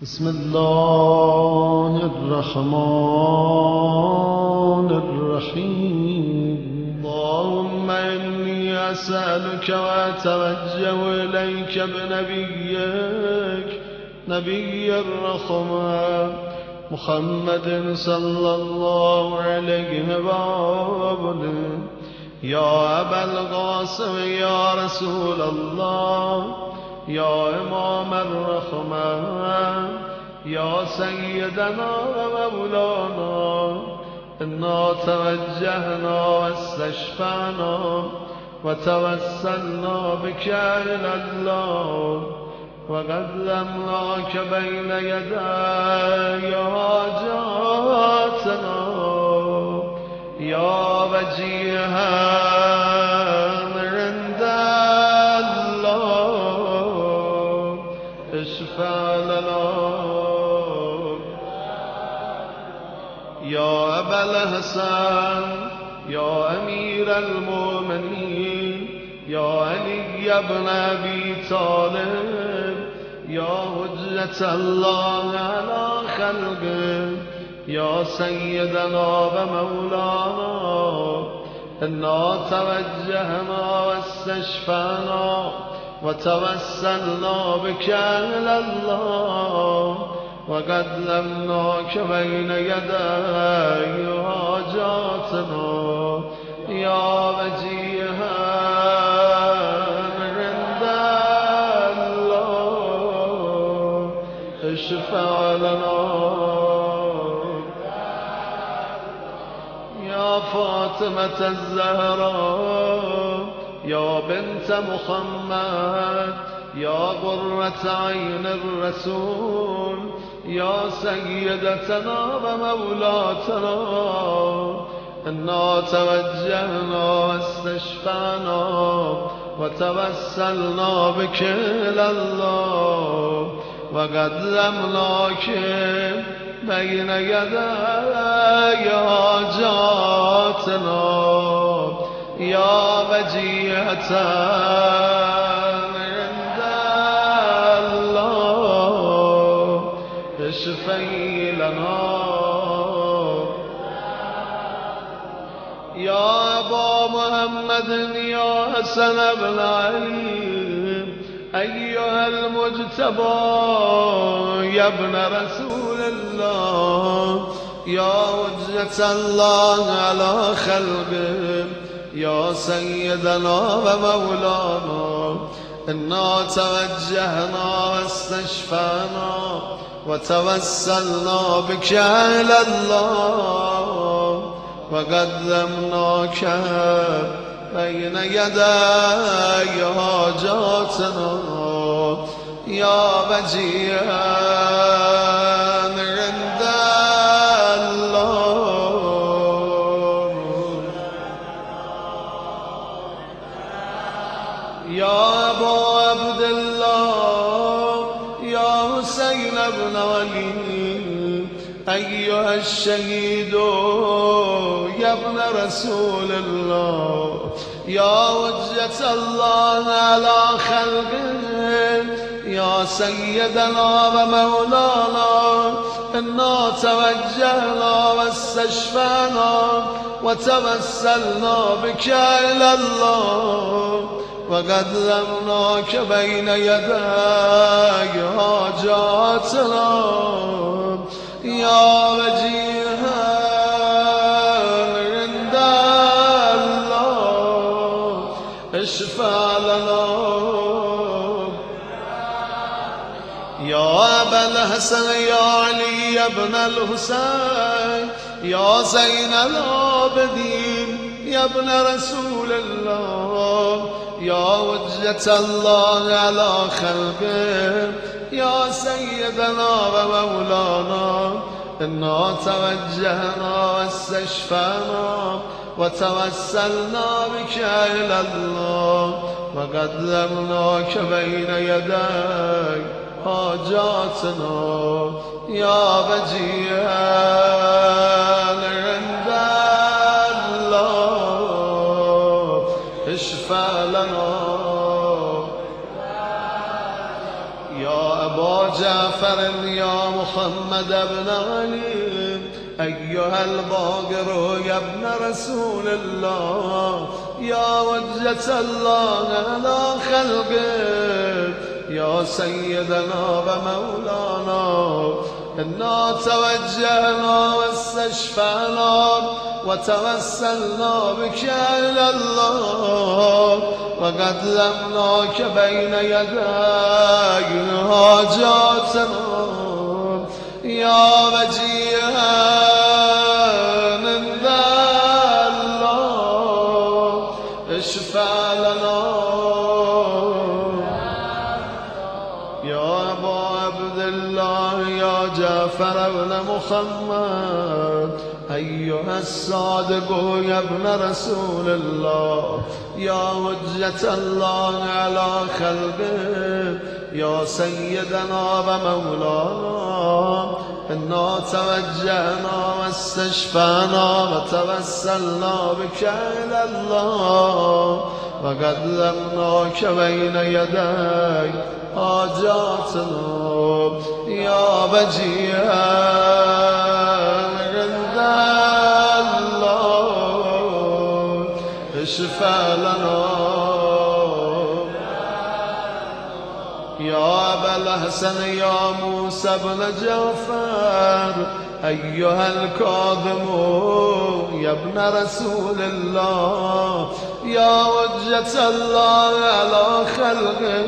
بسم الله الرحمن الرحيم اللهم إني أسألك وأتوجه إليك بنبيك نبي الرحمة محمد صلى الله عليه وآله يا أبا القاسم يا رسول الله يا إمام الرحمة يا سيدنا ومولانا إنا توجهنا واستشفعنا وتوسلنا بك إلى الله وقدمناك بين يدي حاجاتنا يا وجيها عند الله اشفع لنا يا أبا الحسن يا أمير المؤمنين يا علي بن أبي طالب يا حجة الله على خلقه يا سيدنا ومولانا إنا توجهنا واستشفعنا وتوسلنا بك إلى الله وقدمناك بين يدي حاجاتنا يا وجيها عند الله اشفع لنا يا فاطمة الزهراء يا بنت محمد يا قرة عين الرسول يا سيدتنا ومولاتنا إنا توجهنا واستشفعنا وتوسلنا بك إلى الله وقدمناك بين يدي حاجاتنا يا وجيهة عند الله اشفي لنا يا أبا محمد يا حسن بن علي أيها المجتبى يا ابن رسول الله يا حجة الله على خلقه يا سيدنا ومولانا إنا توجهنا واستشفعنا وتوسلنا بك إلى الله وقدمناك بين يدي حاجاتنا يا وجيها عند الله يا أبا عبد الله يا حسين بن علي أيها الشهيد يا ابن رسول الله يا حجة الله على خلقه يا سيدنا ومولانا إنا توجهنا واستشفعنا وتوسلنا بك إلى الله وقدمناك بين يدي حاجاتنا يا وجيها عند الله اشفع لنا يا أبا الحسن يا علي بن الحسين يا زين العابدين يا ابن رسول الله يا حجة الله على خلقه يا سيدنا ومولانا إنا توجهنا واستشفعنا وتوسلنا بك إلى الله وقدمناك بين يدي حاجاتنا يا وجيها عند الله اشفع لنا يا أبا جعفر يا محمد بن علي أيها الباقر يا ابن رسول الله يا وجة الله على خلقه يا سيدنا ومولانا إنا توجهنا واستشفعنا وتوسلنا بك إلى الله وقدمناك بين يدي حاجاتنا يا وجيها من ذا الله اشفع لنا يا أبا عبد الله يا جعفر بن محمد أيها الصادق يا ابن رسول الله يا وجة الله على خلقه يا سيدنا ومولانا إنا توجهنا واستشفعنا وتوسلنا بك إلى الله وقدمناك بين يدي حاجاتنا يا وجيها عند الله اشفع لنا يا أبا الحسن يا موسى بن جعفر أيها الكاظم يا ابن رسول الله يا وجة الله على خلقه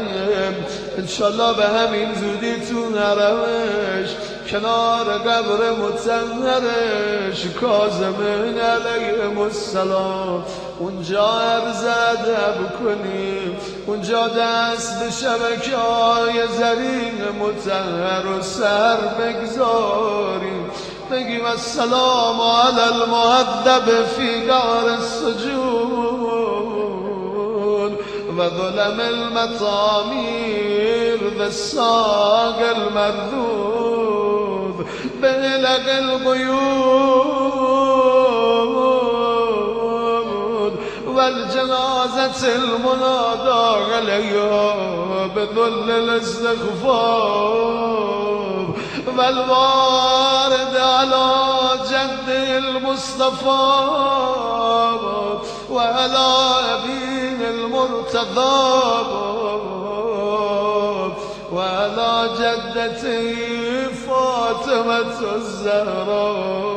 إن شاء الله به همین زودی تو نروش کنار قبر مطهرش کاظمین علیهم السلام اونجا عرض ادب کنیم اونجا دست به شبکه‌های زرین مطهر و سر بگذاریم بگیم السلام علی المهذب فی دار السجود و ظلم المطامیر والساق المردود بلغ القیود والجنازة المنادى عليها بذل الاستغفار والوارد على جد المصطفى وعلى أبيه المرتضى وعلى جدته فاطمة الزهراء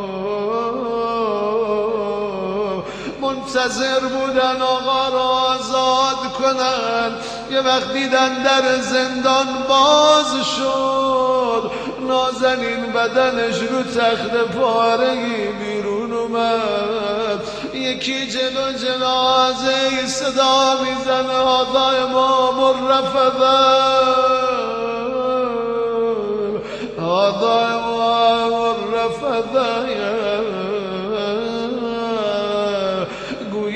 منتظر بودن آقا را آزاد کنن یه وقت دیدن در زندان باز شد نازنین بدنش رو تخت پاره‌ای بیرون اومد یکی جلو جنازه صدا میزنه هذا امام الرفضه هذا امام الرفضه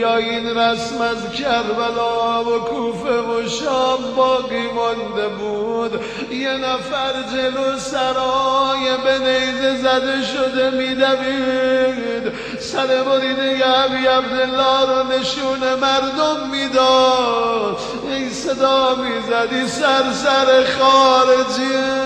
گویا این رسم از کربلا و کوفه و شام باقی مانده بود یه نفر جلو سرای به نیزه زده شده میدوید سر بریده ابی عبدالله رو نشون مردم میداد این صدا میزدی سر خارجی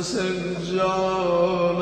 حسین جانم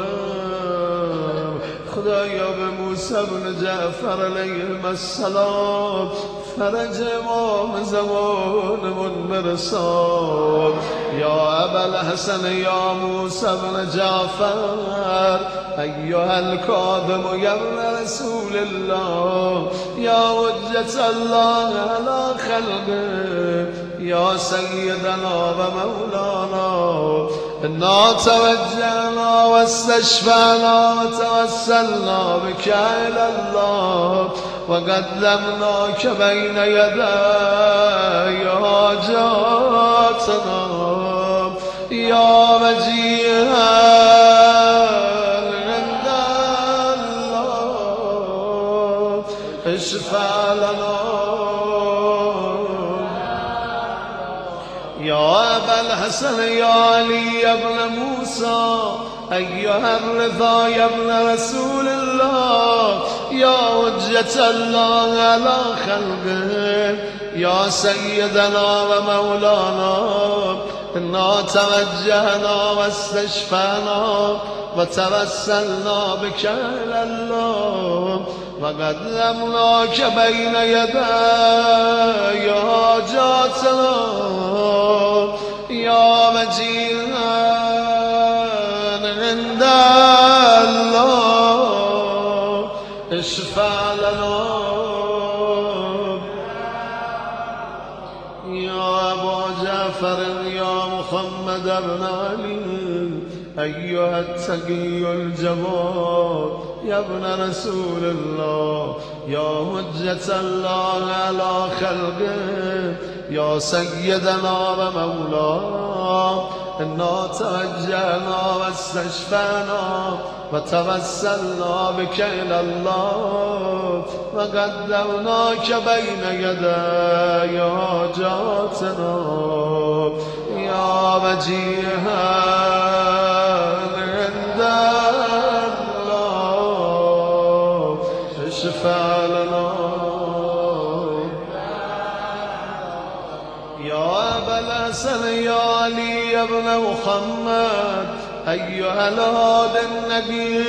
خدایا به موسی بن جعفر علیه السلام فرج امام زمانمون برسان یا ابا الحسن یا موسی بن جعفر ایها الکاظم یا ابن رسول الله یا وجة الله على خلقه یا سیدنا و مولانا انا توجهنا واستشفعنا وتوسلنا بك الى الله وقدمناك بين يدي حاجاتنا يا وجيها عند الله اشفع لنا يا أبا الحسن يا علي يا ابن موسى أيها الرضا يا ابن رسول الله يا حجة الله على خلقه يا سيدنا ومولانا إنا توجهنا واستشفعنا وتوسلنا بك إلى الله وقدمناك بين يدي حاجاتنا يا وجيها عند الله اشفع لنا يا أبا جعفر يا محمد بن علي أيها التقي الجواد يا ابن رسول الله يا حجة الله على خلقه يا سيدنا ومولانا إنا توجهنا واستشفعنا وتوسلنا بك إلى الله وقدمناك بين يدي حاجاتنا يا وجيها عند الله اشفع لنا يا أبا الحسن يا علي يا ابن محمد أيها الهادي النبي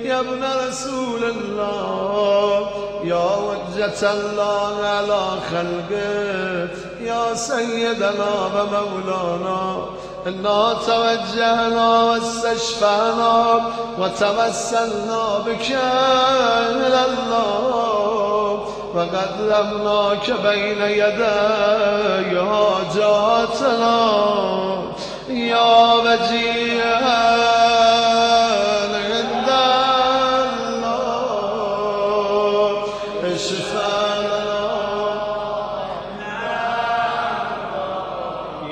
يا ابن رسول الله يا حجة الله على خلقه يا سيدنا ومولانا إنا توجهنا واستشفعنا وتوسلنا بك إلى الله وقدمناك بين يدي حاجاتنا يا وجيها عند الله اشفع لنا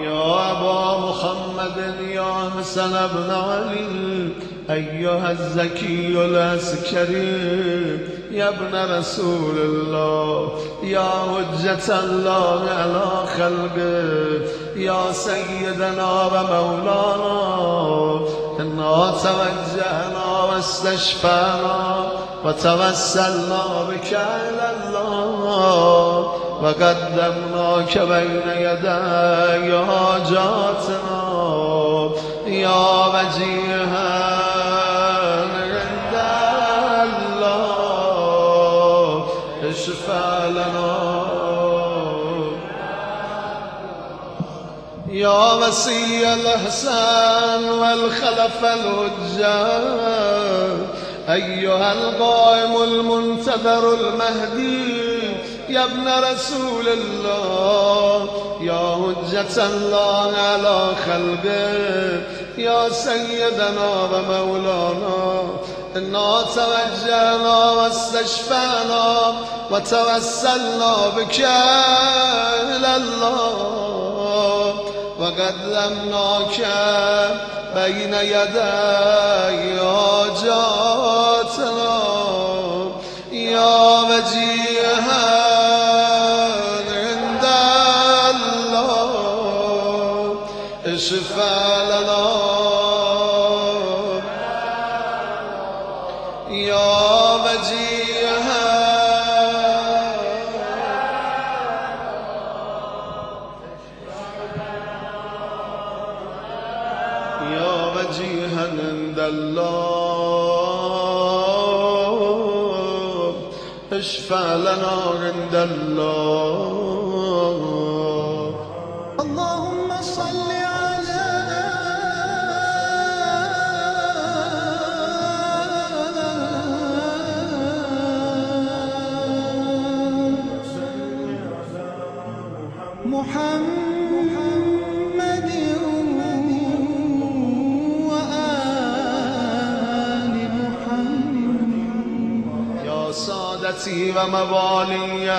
يا أبا محمد يا حسن بن علي أيها الزكي العسكري يا ابن رسول الله يا حجة الله على خلقه يا سيدنا ومولانا إنا توجهنا واستشفعنا وتوسلنا بك إلى الله وقدمناك بين يدي حاجاتنا يا وجيها عند الله اشفع لنا يا وصي الإحسان والخلف الحجة أيها القائم المنتظر المهدي يا ابن رسول الله يا حجة الله على خلقه يا سيدنا ومولانا إنا توجهنا واستشفعنا وتوسلنا بك إلى الله وقدمناك بين يدي حاجاتنا يا وجيها عند الله اشفع لنا يا وجيها يا وجيها عند الله اشفع لنا عند الله اللهم صل على محمد وآل محمد يا سادتي وموالي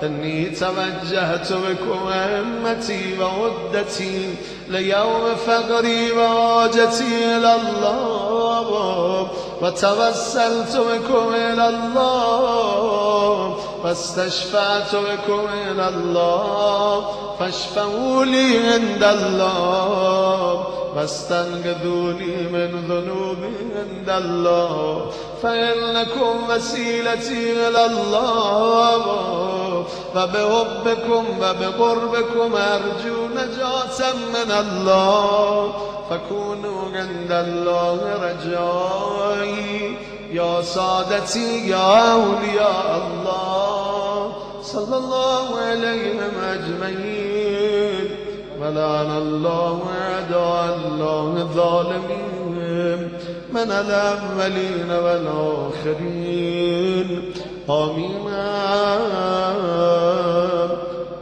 إني توجهت بكم أمتي وعدتي ليوم فقري وحاجتي إلى الله وتوسلت بكم إلى الله فاستشفعت بكم إلى الله فاشفعوا لي عند الله واستنقذوني من ذنوبي عند الله فإنكم وسيلتي إلى الله فبحبكم وبقربكم أرجو نجاة من الله فكونوا عند الله رجائي يا سادتي يا أولياء الله صلى الله عليهم أجمعين ولعن الله أعداء الله الظالمين من الأولين والآخرين آمين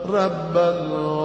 رب العالمين.